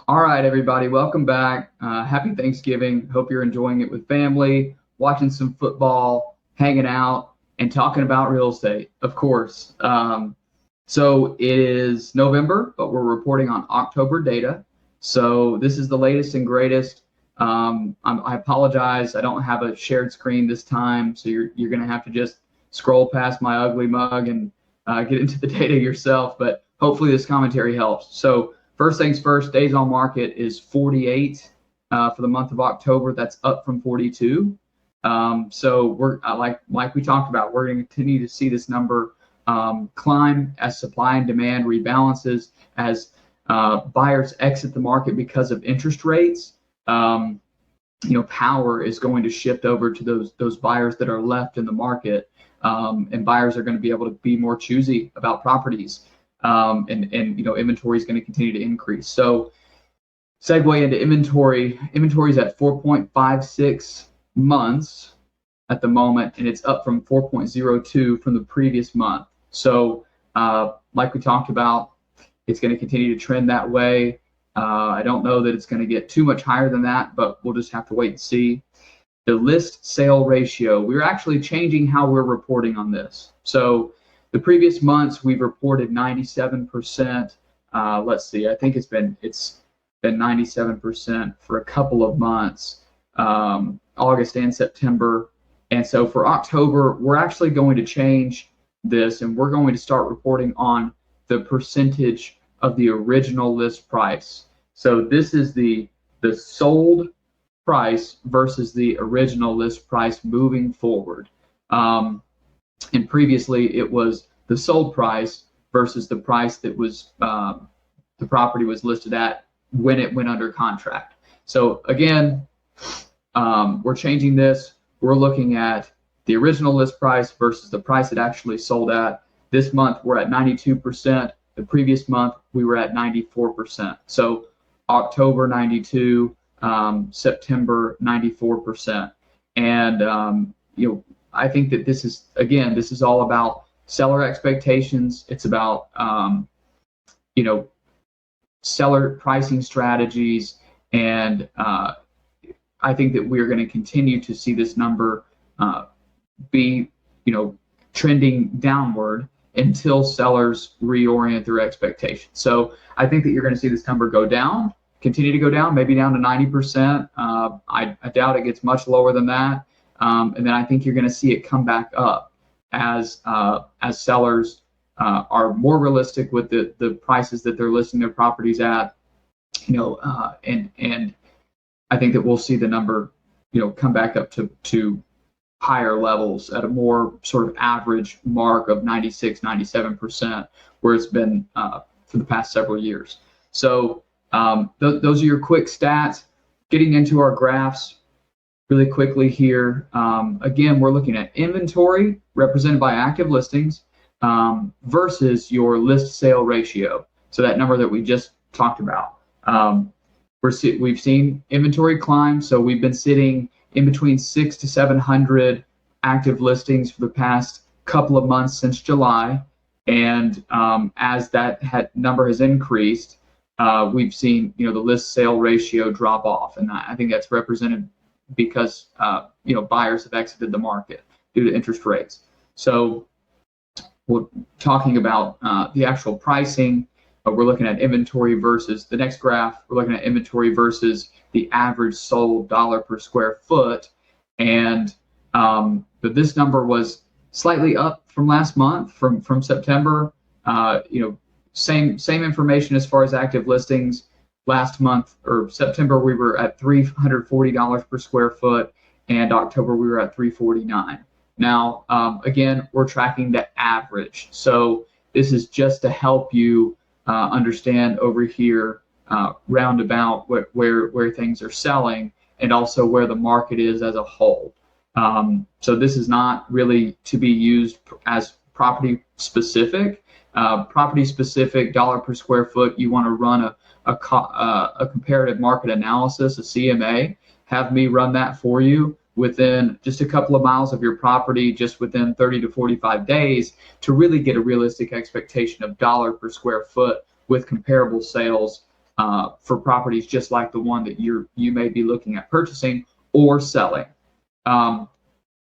All right, everybody, welcome back. Happy Thanksgiving. Hope you're enjoying it with family, watching some football, hanging out, and talking about real estate, of course. So it is November, but we're reporting on October data. So this is the latest and greatest. I apologize. I don't have a shared screen this time, so you're going to have to just scroll past my ugly mug and get into the data yourself. But hopefully this commentary helps. So first things first, days on market is 48 for the month of October. That's up from 42. So we're like we talked about, we're going to continue to see this number climb as supply and demand rebalances, as buyers exit the market because of interest rates. Power is going to shift over to those buyers that are left in the market, and buyers are going to be able to be more choosy about properties. And inventory is going to continue to increase. So segue into inventory. Inventory is at 4.56 months at the moment, and it's up from 4.02 from the previous month. So like we talked about, it's going to continue to trend that way. I don't know that it's going to get too much higher than that, but we'll just have to wait and see. The list sale ratio, we're actually changing how we're reporting on this. So the previous months we've reported 97%. Let's see, I think it's been 97% for a couple of months, August and September. And so for October, we're actually going to change this, and we're going to start reporting on the percentage of the original list price. So this is the sold price versus the original list price moving forward. And previously, it was the sold price versus the price that was the property was listed at when it went under contract. So again, we're changing this. We're looking at the original list price versus the price it actually sold at. This month, we're at 92%. The previous month, we were at 94%. So October 92, September 94%. And I think that this is all about seller expectations. It's about seller pricing strategies, and I think that we're going to continue to see this number be trending downward until sellers reorient their expectations. So I think that you're going to see this number continue to go down, maybe down to 90%. I doubt it gets much lower than that. And then I think you're going to see it come back up as sellers are more realistic with the prices that they're listing their properties at, and I think that we'll see the number, come back up to higher levels at a more sort of average mark of 96, 97%, where it's been for the past several years. So those are your quick stats. Getting into our graphs really quickly here. Again, we're looking at inventory represented by active listings versus your list sale ratio. So that number that we just talked about. We've seen inventory climb. So we've been sitting in between 600 to 700 active listings for the past couple of months since July. And as that number has increased, we've seen the list sale ratio drop off. And I think that's represented because buyers have exited the market due to interest rates. So we're talking about the actual pricing. We're looking at inventory versus the next graph. We're looking at inventory versus the average sold dollar per square foot. And but this number was slightly up from last month, from September. Same information as far as active listings. Last month, or September, we were at $340 per square foot, and October we were at $349. Now, again, we're tracking the average. So this is just to help you understand over here roundabout where things are selling, and also where the market is as a whole. So this is not really to be used as property specific. Property specific dollar per square foot, you want to run a comparative market analysis, a CMA. Have me run that for you within just a couple of miles of your property, just within 30 to 45 days, to really get a realistic expectation of dollar per square foot with comparable sales for properties just like the one that you may be looking at purchasing or selling.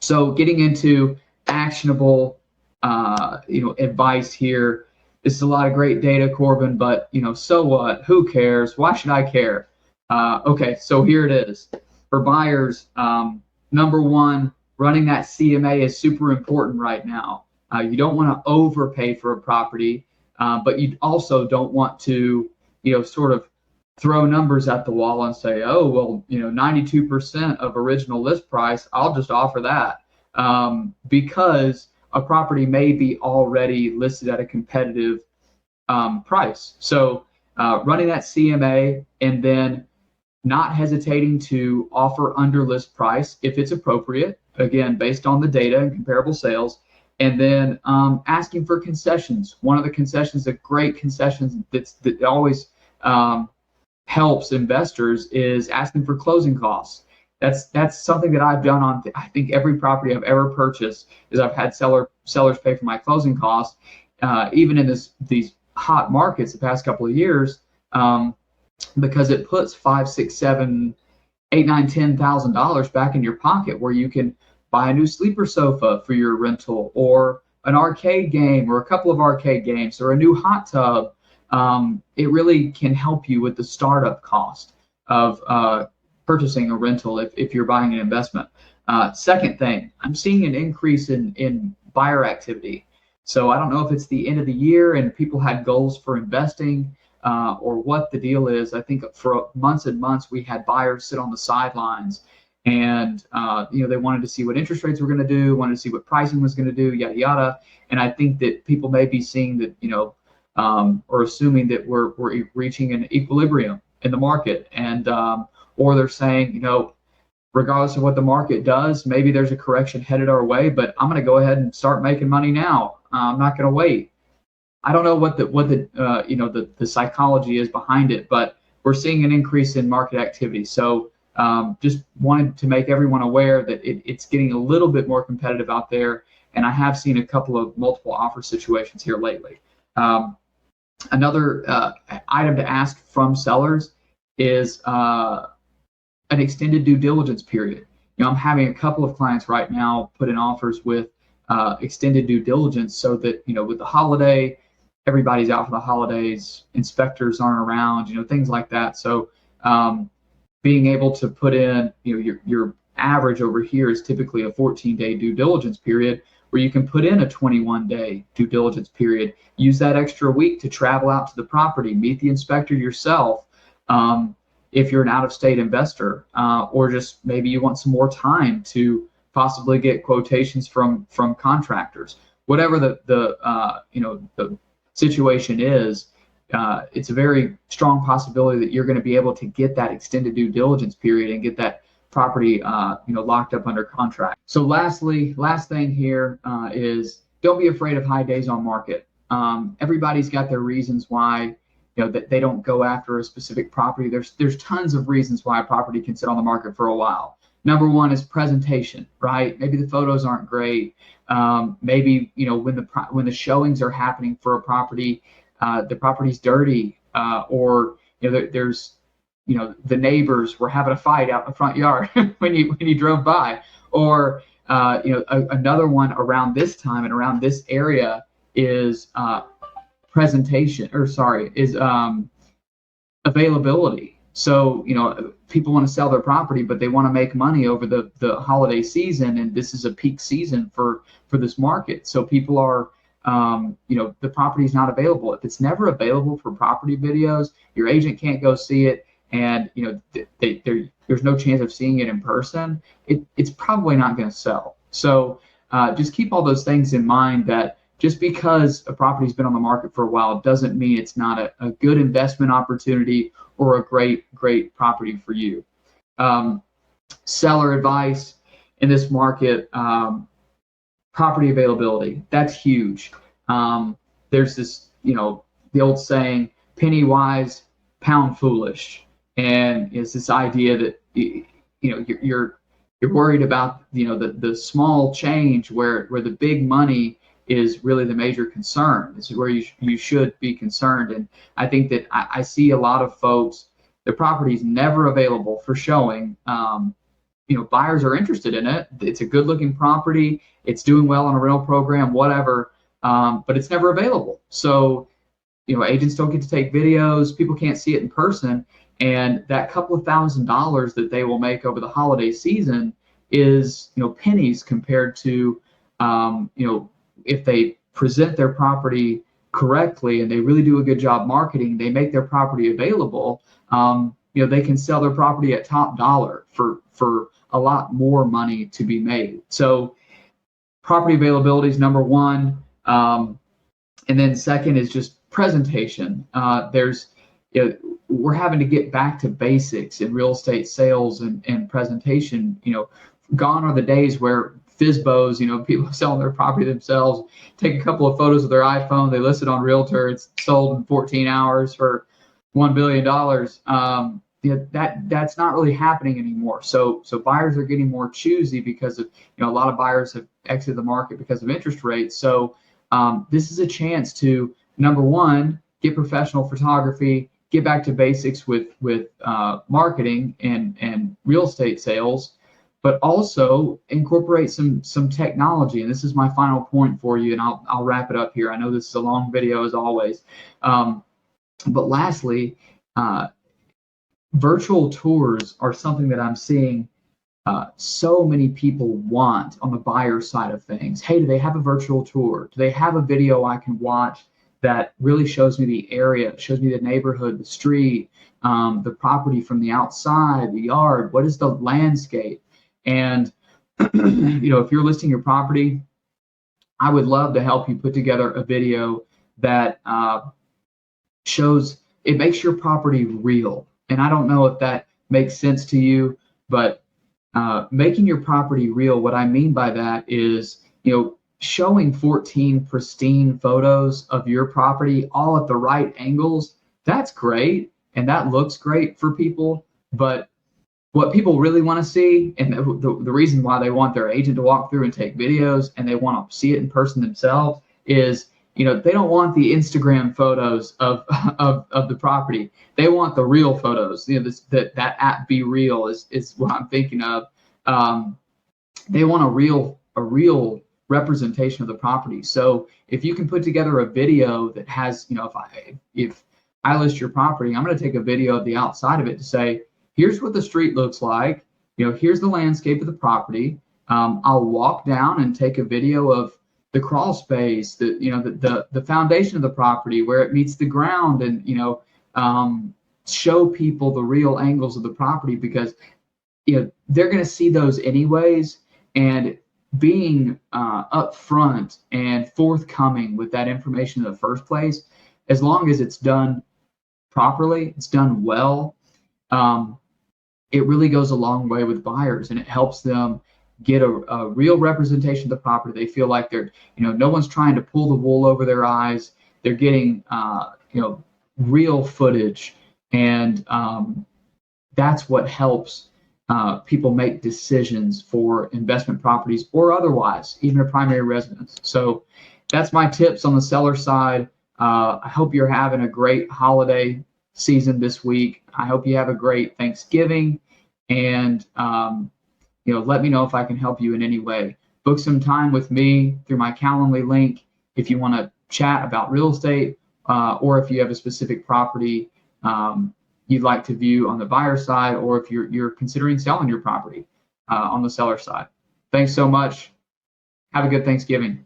So getting into actionable advice here. This is a lot of great data, Corbin, but so what? Who cares? Why should I care? Okay, so here it is. For buyers, number one, running that CMA is super important right now. You don't want to overpay for a property, but you also don't want to, sort of throw numbers at the wall and say, oh, well, 92% of original list price, I'll just offer that, because a property may be already listed at a competitive price. So running that CMA and then not hesitating to offer under list price if it's appropriate, again, based on the data and comparable sales, and then asking for concessions. One of the concessions, a great concessions that always helps investors, is asking for closing costs. That's something that I've done on, I think, every property I've ever purchased, is I've had sellers pay for my closing costs, even in these hot markets the past couple of years, because it puts $5,000, $6,000, $8,000, $9,000, $10,000 back in your pocket, where you can buy a new sleeper sofa for your rental, or an arcade game, or a couple of arcade games, or a new hot tub. It really can help you with the startup cost of purchasing a rental if you're buying an investment. Second thing, I'm seeing an increase in buyer activity. So I don't know if it's the end of the year and people had goals for investing, or what the deal is. I think for months and months we had buyers sit on the sidelines, and they wanted to see what interest rates were going to do, wanted to see what pricing was going to do, yada yada. And I think that people may be seeing that, or assuming that we're reaching an equilibrium in the market, and or they're saying, regardless of what the market does, maybe there's a correction headed our way, but I'm going to go ahead and start making money now. I'm not going to wait. I don't know what the psychology is behind it, but we're seeing an increase in market activity. So just wanted to make everyone aware that it's getting a little bit more competitive out there, and I have seen a couple of multiple offer situations here lately. Another item to ask from sellers is an extended due diligence period. I'm having a couple of clients right now put in offers with extended due diligence, so that with the holiday, everybody's out for the holidays, inspectors aren't around, things like that. So being able to put in, your average over here is typically a 14-day due diligence period, where you can put in a 21-day due diligence period. Use that extra week to travel out to the property, meet the inspector yourself. If you're an out-of-state investor, or just maybe you want some more time to possibly get quotations from contractors, whatever the situation is, it's a very strong possibility that you're going to be able to get that extended due diligence period and get that property locked up under contract. So last thing here is, don't be afraid of high days on market. Everybody's got their reasons why that they don't go after a specific property. There's tons of reasons why a property can sit on the market for a while. Number one is presentation, right? Maybe the photos aren't great. Maybe when the showings are happening for a property, the property's dirty, or there's the neighbors were having a fight out in the front yard when you drove by, or another one around this time and around this area is availability. So people want to sell their property, but they want to make money over the holiday season, and this is a peak season for this market. So people are the property is not available. If it's never available for property videos, your agent can't go see it, and there's no chance of seeing it in person. It's probably not going to sell. So just keep all those things in mind, that just because a property's been on the market for a while doesn't mean it's not a good investment opportunity or a great property for you. Seller advice in this market, property availability, that's huge. There's this, the old saying, penny wise, pound foolish. And it's this idea that, you're worried about, the small change where the big money is really the major concern. This is where you should be concerned. And I think that I see a lot of folks, the property is never available for showing. Buyers are interested in it. It's a good looking property. It's doing well on a rental program, whatever, but it's never available. So, agents don't get to take videos. People can't see it in person. And that couple of $1,000s that they will make over the holiday season is, pennies compared to, if they present their property correctly and they really do a good job marketing, they make their property available. They can sell their property at top dollar for a lot more money to be made. So property availability is number one. And then second is just presentation. We're having to get back to basics in real estate sales and presentation. Gone are the days where FSBOs, people selling their property themselves, take a couple of photos with their iPhone, they list it on Realtor, it's sold in 14 hours for $1 billion. That's not really happening anymore. So buyers are getting more choosy because of, a lot of buyers have exited the market because of interest rates. So this is a chance to, number one, get professional photography, get back to basics with marketing and real estate sales, but also incorporate some technology. And this is my final point for you, and I'll wrap it up here. I know this is a long video as always. But lastly, virtual tours are something that I'm seeing so many people want on the buyer side of things. Hey, do they have a virtual tour? Do they have a video I can watch that really shows me the area, shows me the neighborhood, the street, the property from the outside, the yard? What is the landscape? And if you're listing your property, I would love to help you put together a video that shows, it makes your property real. And I don't know if that makes sense to you, but making your property real, what I mean by that is, showing 14 pristine photos of your property all at the right angles. That's great. And that looks great for people. But what people really want to see, and the reason why they want their agent to walk through and take videos and they want to see it in person themselves is, they don't want the Instagram photos of the property. They want the real photos. That app Be Real is what I'm thinking of. They want a real representation of the property. So if you can put together a video that has, if I list your property, I'm going to take a video of the outside of it to say, here's what the street looks like. Here's the landscape of the property. I'll walk down and take a video of the crawl space, the foundation of the property, where it meets the ground, and show people the real angles of the property, because they're going to see those anyways. And being upfront and forthcoming with that information in the first place, as long as it's done properly, it's done well, it really goes a long way with buyers, and it helps them get a real representation of the property. They feel like they're, no one's trying to pull the wool over their eyes. They're getting, real footage, and that's what helps people make decisions for investment properties or otherwise, even a primary residence. So that's my tips on the seller side. I hope you're having a great holiday season this week. I hope you have a great Thanksgiving, and let me know if I can help you in any way. Book some time with me through my Calendly link if you want to chat about real estate, or if you have a specific property you'd like to view on the buyer side, or if you're considering selling your property on the seller side. Thanks so much. Have a good Thanksgiving.